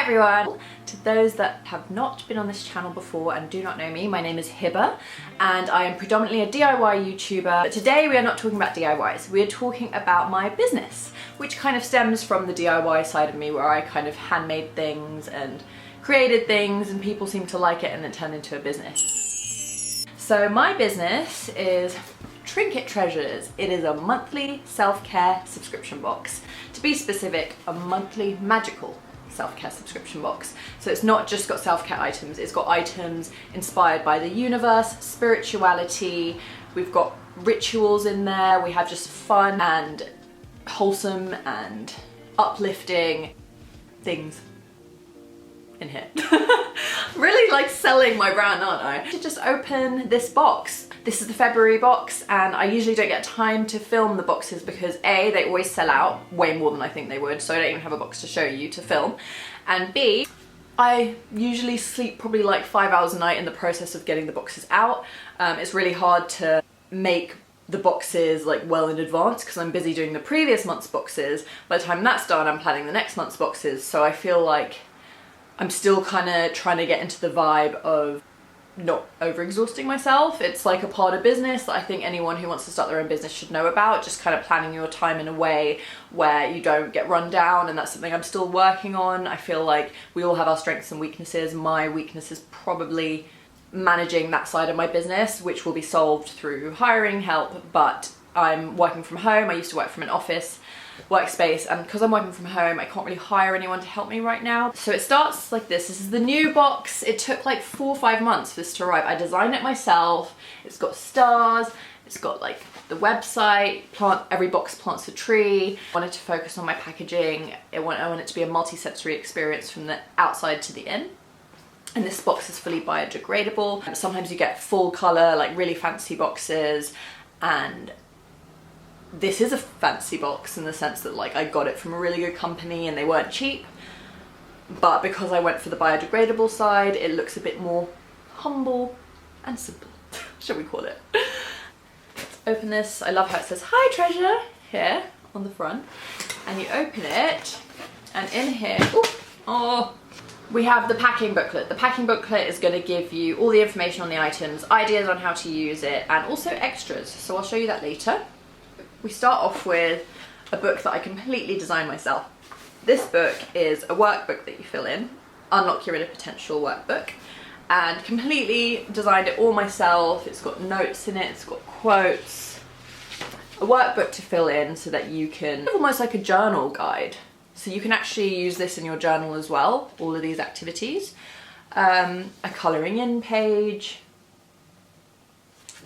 everyone! To those that have not been on this channel before and do not know me, my name is Hibba and I am predominantly a DIY YouTuber. But today we are not talking about DIYs, we are talking about my business, which kind of stems from the DIY side of me where I kind of handmade things and created things and people seem to like it and then turned into a business. So my business is Trinket Treasurez. It is a monthly self-care subscription box. To be specific, a monthly magical self-care subscription box. So it's not just got self-care items, it's got items inspired by the universe, spirituality, we've got rituals in there, we have just fun and wholesome and uplifting things in here. Really like selling my brand, aren't I? To just open this box. This is the February box and I usually don't get time to film the boxes because A, they always sell out way more than I think they would, so I don't even have a box to show you to film, and B, I usually sleep probably like 5 hours a night in the process of getting the boxes out. It's really hard to make the boxes like well in advance because I'm busy doing the previous month's boxes. By the time that's done, I'm planning the next month's boxes, so I feel like I'm still kind of trying to get into the vibe of not overexhausting myself. It's like a part of business that I think anyone who wants to start their own business should know about, just kind of planning your time in a way where you don't get run down, and that's something I'm still working on. I feel like we all have our strengths and weaknesses. My weakness is probably managing that side of my business, which will be solved through hiring help, but I'm working from home. I used to work from an office workspace, and because I'm working from home I can't really hire anyone to help me right now. So it starts like this. This is the new box. It took like 4 or 5 months for this to arrive. I designed it myself. It's got stars, it's got like the website, every box plants a tree. I wanted to focus on my packaging. I want it to be a multi-sensory experience from the outside to the in. And this box is fully biodegradable. Sometimes you get full color, like really fancy boxes, and this is a fancy box in the sense that like I got it from a really good company and they weren't cheap, but because I went for the biodegradable side, it looks a bit more humble and simple, shall we call it. Let's open this. I love how it says "Hi Treasure" here on the front, and you open it and in here, we have the packing booklet. The packing booklet is going to give you all the information on the items, ideas on how to use it, and also extras, so I'll show you that later. We start off with a book that I completely designed myself. This book is a workbook that you fill in, Unlock Your Inner Potential workbook, and completely designed it all myself. It's got notes in it, it's got quotes, a workbook to fill in so that you can, almost like a journal guide. So you can actually use this in your journal as well, all of these activities. A colouring in page,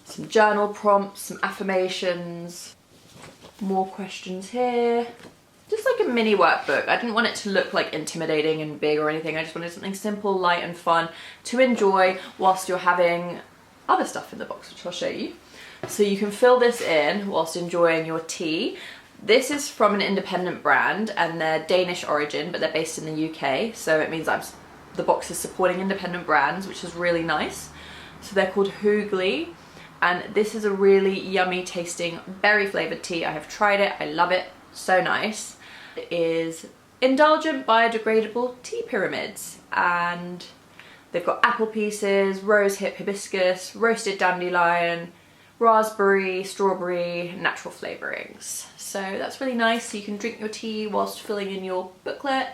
some journal prompts, some affirmations, more questions here. Just like a mini workbook. I didn't want it to look like intimidating and big or anything. I just wanted something simple, light and fun to enjoy whilst you're having other stuff in the box, which I'll show you. So you can fill this in whilst enjoying your tea. This is from an independent brand and they're Danish origin, but they're based in the UK. So it means the box is supporting independent brands, which is really nice. So they're called Hoogly. And this is a really yummy tasting berry flavored tea. I have tried it, I love it, so nice. It is indulgent biodegradable tea pyramids, and they've got apple pieces, rose hip hibiscus, roasted dandelion, raspberry, strawberry, natural flavorings. So that's really nice. So you can drink your tea whilst filling in your booklet,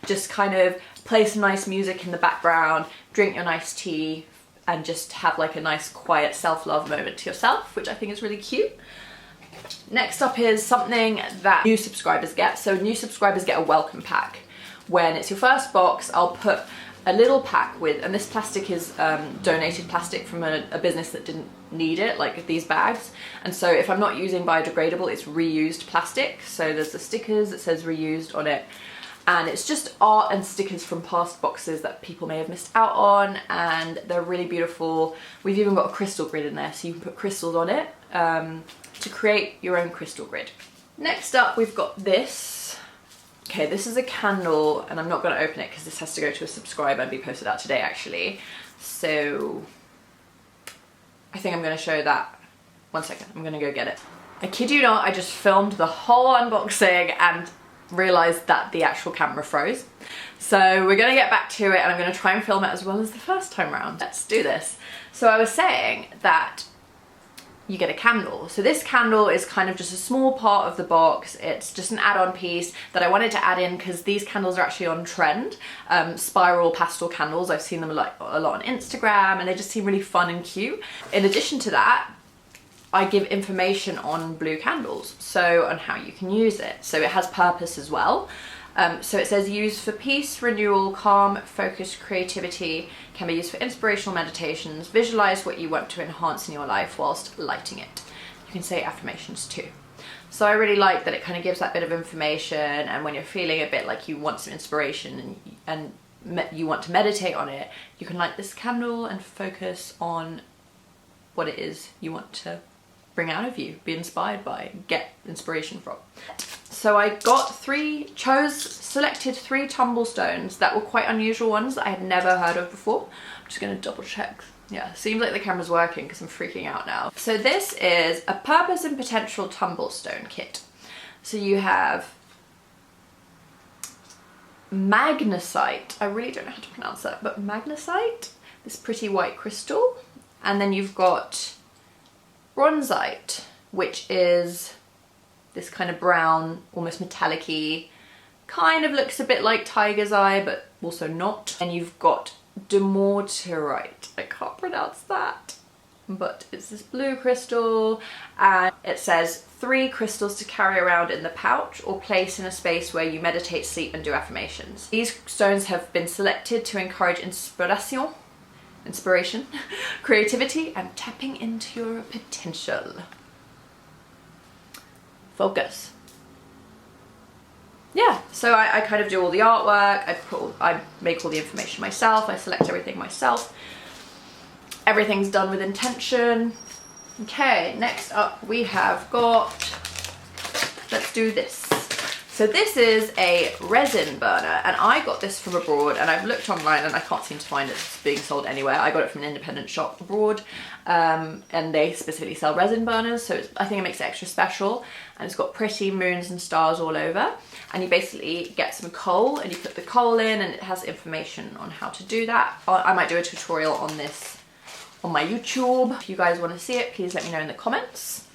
just kind of play some nice music in the background, drink your nice tea, and just have like a nice quiet self-love moment to yourself, which I think is really cute. Next up is something that new subscribers get. So new subscribers get a welcome pack. When it's your first box, I'll put a little pack with, and this plastic is donated plastic from a business that didn't need it, like these bags. And so if I'm not using biodegradable, it's reused plastic. So there's the stickers that says reused on it. And it's just art and stickers from past boxes that people may have missed out on, and they're really beautiful. We've even got a crystal grid in there, so you can put crystals on it to create your own crystal grid. Next up, we've got this. Okay, this is a candle, and I'm not going to open it because this has to go to a subscriber and be posted out today, actually. So I think I'm going to show that. One second, I'm going to go get it. I kid you not, I just filmed the whole unboxing and realized that the actual camera froze. So we're gonna get back to it and I'm gonna try and film it as well as the first time round. Let's do this. So I was saying that you get a candle. So this candle is kind of just a small part of the box. It's just an add-on piece that I wanted to add in because these candles are actually on trend. Spiral pastel candles, I've seen them a lot on Instagram and they just seem really fun and cute. In addition to that, I give information on blue candles, so on how you can use it. So it has purpose as well. So it says used for peace, renewal, calm, focused creativity, can be used for inspirational meditations, visualize what you want to enhance in your life whilst lighting it. You can say affirmations too. So I really like that it kind of gives that bit of information, and when you're feeling a bit like you want some inspiration and you want to meditate on it, you can light this candle and focus on what it is you want to bring out of you, be inspired by, get inspiration from. So I selected 3 tumble stones that were quite unusual ones that I had never heard of before. I'm just gonna double check. Yeah, seems like the camera's working because I'm freaking out now. So this is a purpose and potential tumble stone kit. So you have magnesite, I really don't know how to pronounce that, but magnesite, this pretty white crystal. And then you've got bronzite, which is this kind of brown, almost metallic-y, kind of looks a bit like tiger's eye, but also not. And you've got demorterite, I can't pronounce that, but it's this blue crystal, and it says 3 crystals to carry around in the pouch or place in a space where you meditate, sleep, and do affirmations. These stones have been selected to encourage inspiration, creativity, and tapping into your potential. Focus. Yeah, so I kind of do all the artwork, I make all the information myself, I select everything myself. Everything's done with intention. Okay, next up we have got, let's do this. So this is a resin burner, and I got this from abroad, and I've looked online and I can't seem to find it being sold anywhere. I got it from an independent shop abroad, and they specifically sell resin burners, so I think it makes it extra special. And it's got pretty moons and stars all over, and you basically get some coal and you put the coal in, and it has information on how to do that. I might do a tutorial on this on my YouTube. If you guys want to see it, please let me know in the comments.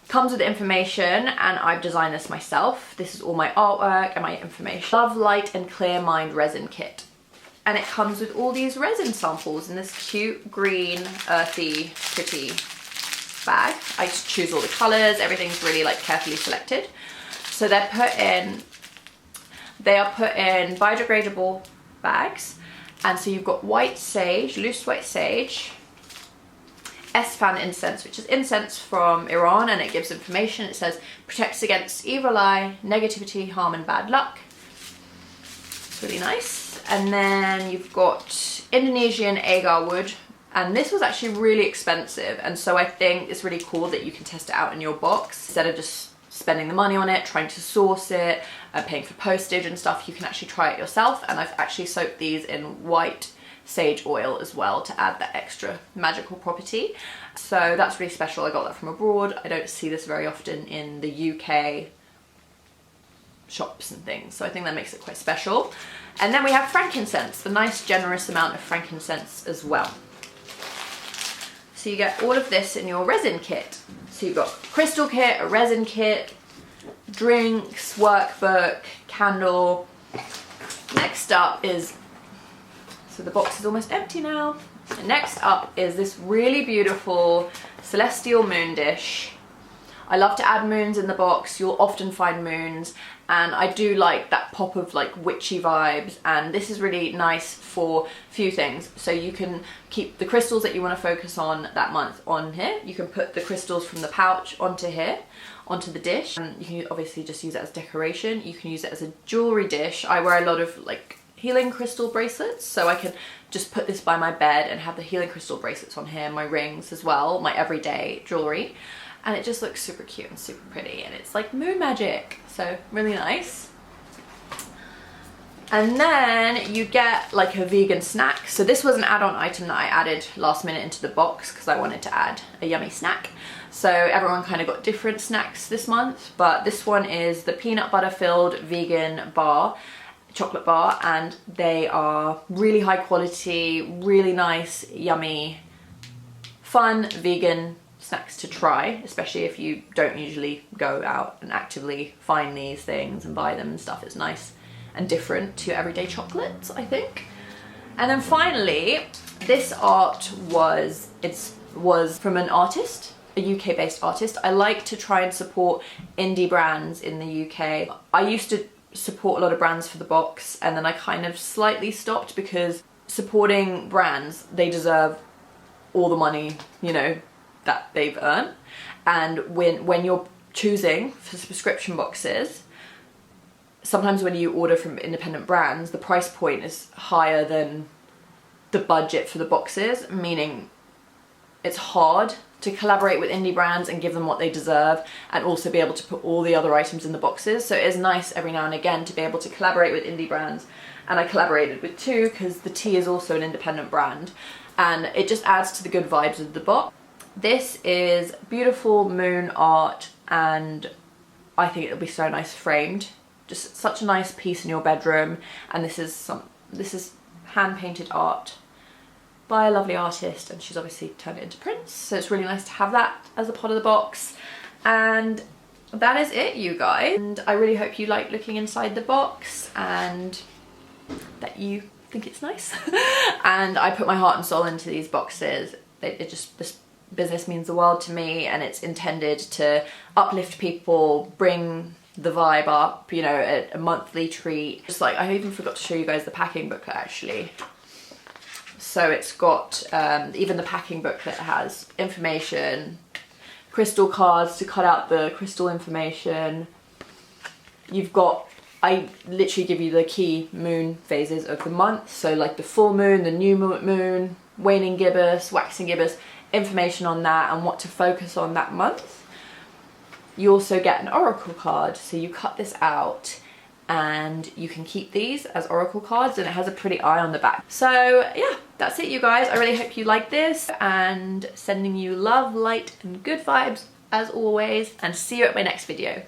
Comes with information, and I've designed this myself. This is all my artwork and my information. Love, light, and clear mind resin kit. And it comes with all these resin samples in this cute green, earthy, pretty bag. I just choose all the colors. Everything's really like carefully selected. So they are put in biodegradable bags. And so you've got white sage, loose white sage, Esfand incense, which is incense from Iran, and it gives information. It says protects against evil eye, negativity, harm, and bad luck. It's really nice. And then you've got Indonesian agar wood, and this was actually really expensive, and so I think it's really cool that you can test it out in your box instead of just spending the money on it, trying to source it, paying for postage and stuff. You can actually try it yourself, and I've actually soaked these in white sage oil as well to add that extra magical property. So that's really special. I got that from abroad. I don't see this very often in the UK shops and things, so I think that makes it quite special. And then we have frankincense, the nice generous amount of frankincense as well. So you get all of this in your resin kit. So you've got crystal kit, a resin kit, drinks, workbook, candle. Next up is, so the box is almost empty now. And next up is this really beautiful celestial moon dish. I love to add moons in the box. You'll often find moons, and I do like that pop of like witchy vibes, and this is really nice for a few things. So you can keep the crystals that you want to focus on that month on here. You can put the crystals from the pouch onto here, onto the dish, and you can obviously just use it as decoration. You can use it as a jewelry dish. I wear a lot of like healing crystal bracelets, so I can just put this by my bed and have the healing crystal bracelets on here, my rings as well, my everyday jewelry, and it just looks super cute and super pretty, and it's like moon magic, so really nice. And then you get like a vegan snack. So this was an add-on item that I added last minute into the box because I wanted to add a yummy snack. So everyone kind of got different snacks this month, but this one is the peanut butter filled vegan bar, chocolate bar, and they are really high quality, really nice, yummy, fun vegan snacks to try, especially if you don't usually go out and actively find these things and buy them and stuff. It's nice and different to everyday chocolates, I think. And then finally, this art was from an artist, a UK based artist. I like to try and support indie brands in the UK. I used to support a lot of brands for the box, and then I kind of slightly stopped because supporting brands, they deserve all the money, you know, that they've earned. And when you're choosing for subscription boxes, sometimes when you order from independent brands, the price point is higher than the budget for the boxes, meaning it's hard to collaborate with indie brands and give them what they deserve and also be able to put all the other items in the boxes. So it is nice every now and again to be able to collaborate with indie brands, and I collaborated with two because the tea is also an independent brand, and it just adds to the good vibes of the box. This is beautiful moon art, and I think it'll be so nice framed. Just such a nice piece in your bedroom, and this is hand painted art by a lovely artist, and she's obviously turned it into prints, so it's really nice to have that as a part of the box. And that is it, you guys, and I really hope you like looking inside the box and that you think it's nice. And I put my heart and soul into these boxes. This business means the world to me, and it's intended to uplift people, bring the vibe up, you know, a monthly treat. Just like, I even forgot to show you guys the packing booklet actually. So it's got, even the packing booklet has information, crystal cards to cut out the crystal information. You've got, I literally give you the key moon phases of the month. So like the full moon, the new moon, waning gibbous, waxing gibbous, information on that and what to focus on that month. You also get an oracle card. So you cut this out and you can keep these as oracle cards, and it has a pretty eye on the back. So yeah, that's it, you guys. I really hope you like this, and sending you love, light and good vibes as always, and see you at my next video.